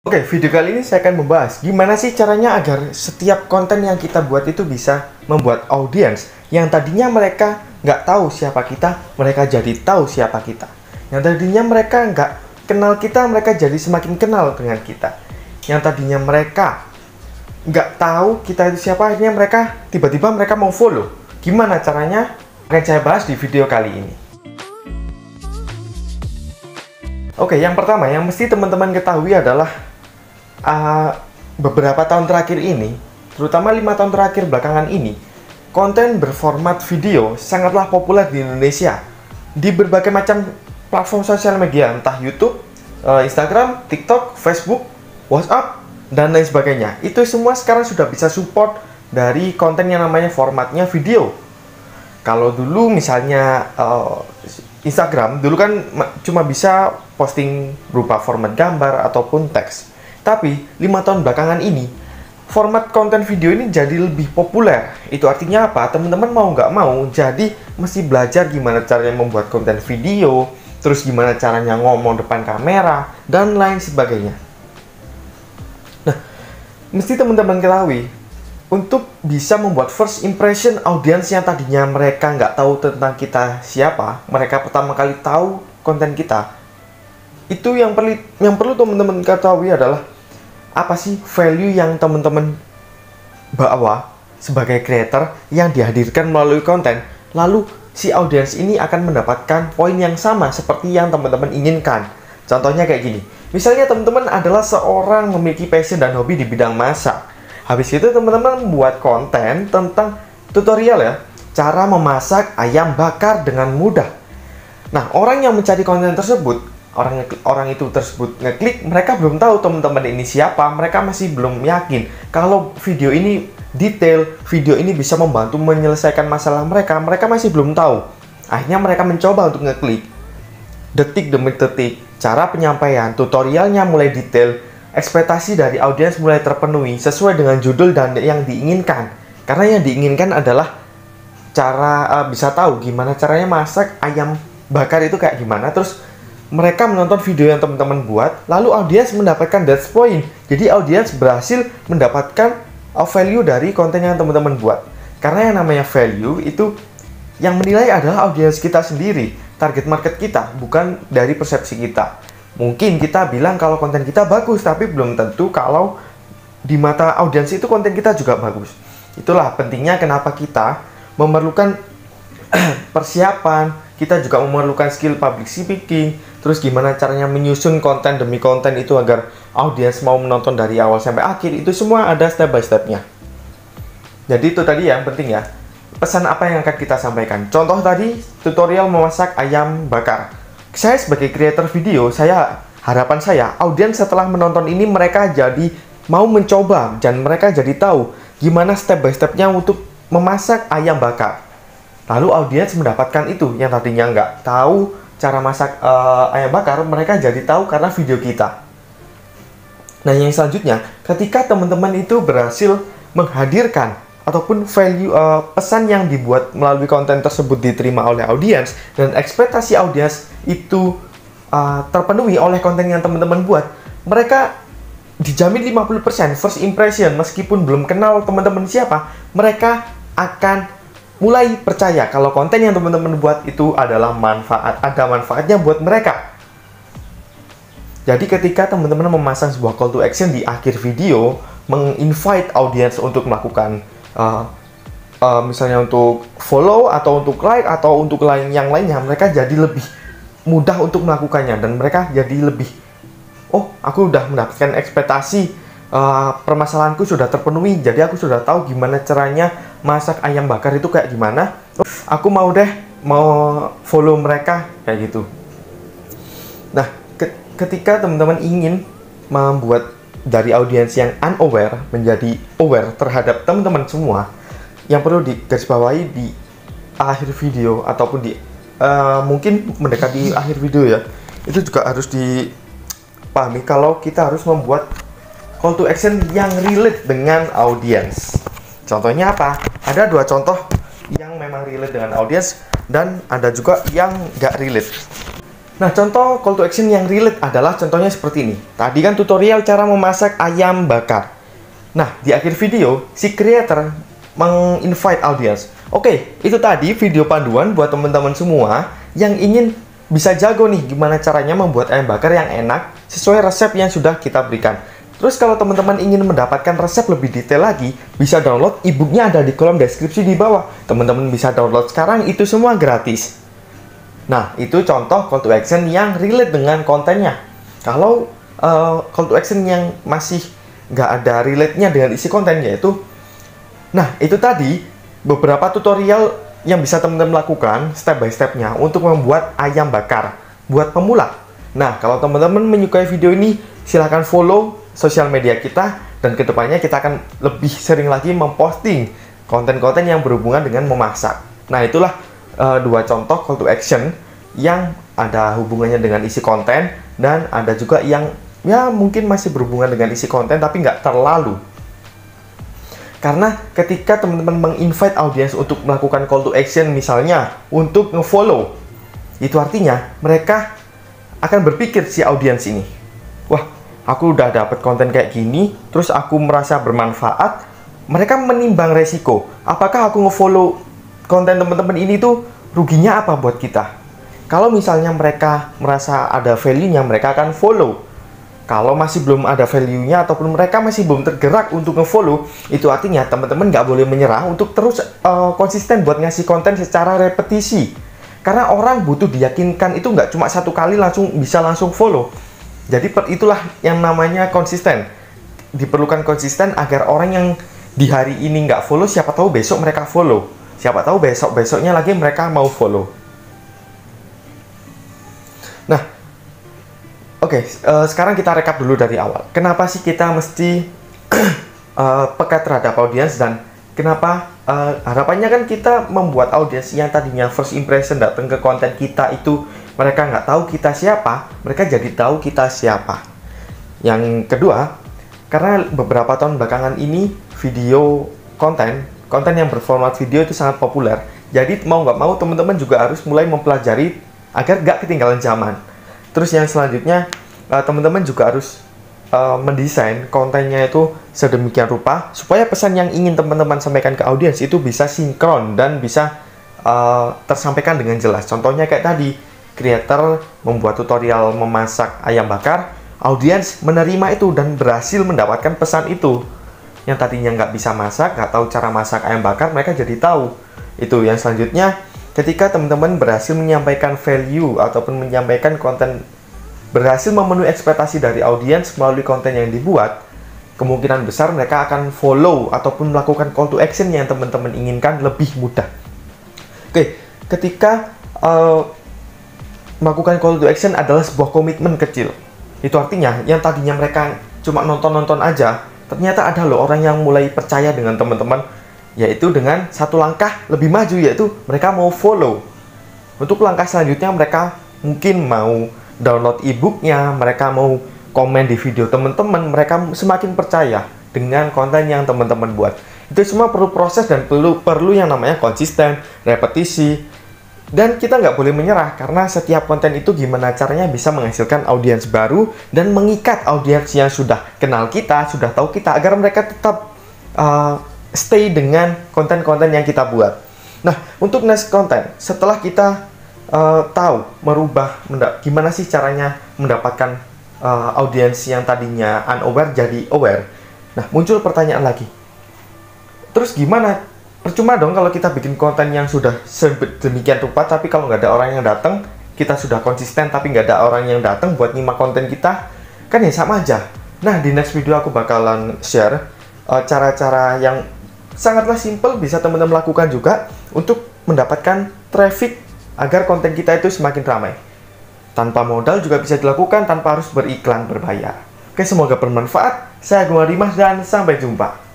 Oke, video kali ini saya akan membahas gimana sih caranya agar setiap konten yang kita buat itu bisa membuat audiens yang tadinya mereka nggak tahu siapa kita, mereka jadi tahu siapa kita. Yang tadinya mereka nggak kenal kita, mereka jadi semakin kenal dengan kita. Yang tadinya mereka nggak tahu kita itu siapa, akhirnya mereka tiba-tiba mereka mau follow. Gimana caranya? Akan saya bahas di video kali ini. Oke, yang pertama yang mesti teman-teman ketahui adalah beberapa tahun terakhir ini, terutama 5 tahun terakhir belakangan ini, konten berformat video sangatlah populer di Indonesia di berbagai macam platform sosial media, entah YouTube, Instagram, TikTok, Facebook, WhatsApp, dan lain sebagainya. Itu semua sekarang sudah bisa support dari konten yang namanya formatnya video. Kalau dulu misalnya Instagram, dulu kan cuma bisa posting berupa format gambar ataupun teks. Tapi 5 tahun belakangan ini, format konten video ini jadi lebih populer. Itu artinya apa? Teman-teman mau nggak mau, jadi mesti belajar gimana caranya membuat konten video, terus gimana caranya ngomong depan kamera, dan lain sebagainya. Nah, mesti teman-teman ketahui, untuk bisa membuat first impression audiens yang tadinya mereka nggak tahu tentang kita siapa, mereka pertama kali tahu konten kita, itu yang perlu teman-teman ketahui adalah apa sih value yang teman-teman bawa sebagai creator yang dihadirkan melalui konten. Lalu si audiens ini akan mendapatkan poin yang sama seperti yang teman-teman inginkan. Contohnya kayak gini. Misalnya teman-teman adalah seorang memiliki passion dan hobi di bidang masak. Habis itu teman-teman membuat konten tentang tutorial ya, cara memasak ayam bakar dengan mudah. Nah, orang yang mencari konten tersebut, orang itu tersebut ngeklik, mereka belum tahu teman-teman ini siapa, mereka masih belum yakin kalau video ini detail, video ini bisa membantu menyelesaikan masalah mereka, mereka masih belum tahu. Akhirnya mereka mencoba untuk ngeklik. Detik demi detik, cara penyampaian, tutorialnya mulai detail, ekspektasi dari audiens mulai terpenuhi sesuai dengan judul dan yang diinginkan. Karena yang diinginkan adalah cara bisa tahu gimana caranya masak ayam bakar itu kayak gimana. Terus mereka menonton video yang teman-teman buat, lalu audiens mendapatkan that point. Jadi audiens berhasil mendapatkan value dari konten yang teman-teman buat. Karena yang namanya value itu yang menilai adalah audiens kita sendiri, target market kita, bukan dari persepsi kita. Mungkin kita bilang kalau konten kita bagus, tapi belum tentu kalau di mata audiens itu konten kita juga bagus. Itulah pentingnya kenapa kita memerlukan persiapan, kita juga memerlukan skill public speaking, terus gimana caranya menyusun konten demi konten itu agar audiens mau menonton dari awal sampai akhir, itu semua ada step by stepnya. Jadi itu tadi yang penting ya, pesan apa yang akan kita sampaikan. Contoh tadi, tutorial memasak ayam bakar. Saya sebagai creator video, harapan saya, audiens setelah menonton ini mereka jadi mau mencoba, dan mereka jadi tahu gimana step by stepnya untuk memasak ayam bakar. Lalu audiens mendapatkan itu, yang tadinya nggak tahu cara masak ayam bakar, mereka jadi tahu karena video kita. Nah, yang selanjutnya, ketika teman-teman itu berhasil menghadirkan ataupun value pesan yang dibuat melalui konten tersebut diterima oleh audiens, dan ekspektasi audiens itu terpenuhi oleh konten yang teman-teman buat, mereka dijamin 50% first impression. Meskipun belum kenal teman-teman siapa, mereka akan mulai percaya kalau konten yang teman-teman buat itu adalah ada manfaatnya buat mereka. Jadi ketika teman-teman memasang sebuah call to action di akhir video, menginvite audiens untuk melakukan misalnya untuk follow atau untuk like atau untuk yang lainnya, mereka jadi lebih mudah untuk melakukannya, dan mereka jadi lebih, oh, aku udah mendapatkan ekspektasi, permasalahanku sudah terpenuhi, jadi aku sudah tahu gimana caranya masak ayam bakar itu kayak gimana. Aku mau follow mereka kayak gitu. Nah, ketika teman-teman ingin membuat dari audiens yang unaware menjadi aware terhadap teman-teman semua, yang perlu digarisbawahi di akhir video ataupun di mungkin mendekati akhir video ya, itu juga harus dipahami kalau kita harus membuat call to action yang relate dengan audiens. Contohnya apa? Ada 2 contoh yang memang relate dengan audiens, dan ada juga yang nggak relate. Nah, contoh call to action yang relate adalah contohnya seperti ini. Tadi kan tutorial cara memasak ayam bakar. Nah, di akhir video, si creator meng-invite audience. Oke, itu tadi video panduan buat teman-teman semua yang ingin bisa jago nih gimana caranya membuat ayam bakar yang enak sesuai resep yang sudah kita berikan. Terus kalau teman-teman ingin mendapatkan resep lebih detail lagi, bisa download e-booknya ada di kolom deskripsi di bawah. Teman-teman bisa download sekarang, itu semua gratis. Nah, itu contoh call to action yang relate dengan kontennya. Kalau call to action yang masih nggak ada relate-nya dengan isi kontennya itu, nah, itu tadi beberapa tutorial yang bisa teman-teman lakukan step by step-nya untuk membuat ayam bakar buat pemula. Nah, kalau teman-teman menyukai video ini, silahkan follow sosial media kita, dan kedepannya kita akan lebih sering lagi memposting konten-konten yang berhubungan dengan memasak. Nah, itulah dua contoh call to action yang ada hubungannya dengan isi konten, dan ada juga yang ya mungkin masih berhubungan dengan isi konten tapi nggak terlalu. Karena ketika teman-teman meng-invite audience untuk melakukan call to action, misalnya untuk nge-follow, itu artinya mereka akan berpikir si audience ini, wah, aku udah dapat konten kayak gini, terus aku merasa bermanfaat. Mereka menimbang resiko, apakah aku nge-follow konten teman-teman ini tuh ruginya apa buat kita. Kalau misalnya mereka merasa ada value-nya, mereka akan follow. Kalau masih belum ada value-nya ataupun mereka masih belum tergerak untuk nge-follow, itu artinya teman-teman nggak boleh menyerah untuk terus konsisten buat ngasih konten secara repetisi. Karena orang butuh diyakinkan itu nggak cuma satu kali bisa langsung follow. Jadi itulah yang namanya konsisten. Diperlukan konsisten agar orang yang di hari ini nggak follow, siapa tahu besok mereka follow. Siapa tahu besok-besoknya lagi mereka mau follow. Nah, oke, sekarang kita rekap dulu dari awal. Kenapa sih kita mesti peka terhadap audiens, dan kenapa harapannya kan kita membuat audiens yang tadinya first impression datang ke konten kita itu mereka nggak tahu kita siapa, mereka jadi tahu kita siapa. Yang kedua, karena beberapa tahun belakangan ini video konten yang berformat video itu sangat populer. Jadi mau nggak mau teman-teman juga harus mulai mempelajari agar nggak ketinggalan zaman. Terus yang selanjutnya, teman-teman juga harus mendesain kontennya itu sedemikian rupa supaya pesan yang ingin teman-teman sampaikan ke audiens itu bisa sinkron dan bisa tersampaikan dengan jelas. Contohnya kayak tadi, creator membuat tutorial memasak ayam bakar, audiens menerima itu dan berhasil mendapatkan pesan itu. Yang tadinya nggak bisa masak, nggak tahu cara masak ayam bakar, mereka jadi tahu. Itu yang selanjutnya, ketika teman-teman berhasil menyampaikan value ataupun menyampaikan konten, berhasil memenuhi ekspektasi dari audiens melalui konten yang dibuat, kemungkinan besar mereka akan follow ataupun melakukan call to action yang teman-teman inginkan lebih mudah. Oke, ketika melakukan call to action adalah sebuah komitmen kecil. Itu artinya yang tadinya mereka cuma nonton-nonton aja, ternyata ada loh orang yang mulai percaya dengan teman-teman, yaitu dengan satu langkah lebih maju, yaitu mereka mau follow. Untuk langkah selanjutnya mereka mungkin mau download e-booknya, mereka mau komen di video teman-teman, mereka semakin percaya dengan konten yang teman-teman buat. Itu semua perlu proses dan perlu yang namanya konsisten, repetisi. Dan kita nggak boleh menyerah, karena setiap konten itu gimana caranya bisa menghasilkan audiens baru dan mengikat audiens yang sudah kenal kita, sudah tahu kita, agar mereka tetap stay dengan konten-konten yang kita buat. Nah, untuk next konten, setelah kita tahu gimana sih caranya mendapatkan audiens yang tadinya unaware jadi aware. Nah, muncul pertanyaan lagi. Terus gimana? Percuma dong kalau kita bikin konten yang sudah sedemikian rupa, tapi kalau nggak ada orang yang datang, kita sudah konsisten tapi nggak ada orang yang datang buat nyimak konten kita, kan ya sama aja. Nah, di next video aku bakalan share cara-cara yang sangatlah simple bisa teman-teman lakukan juga untuk mendapatkan traffic agar konten kita itu semakin ramai. Tanpa modal juga bisa dilakukan tanpa harus beriklan berbayar. Oke, semoga bermanfaat. Saya Guma Dimas dan sampai jumpa.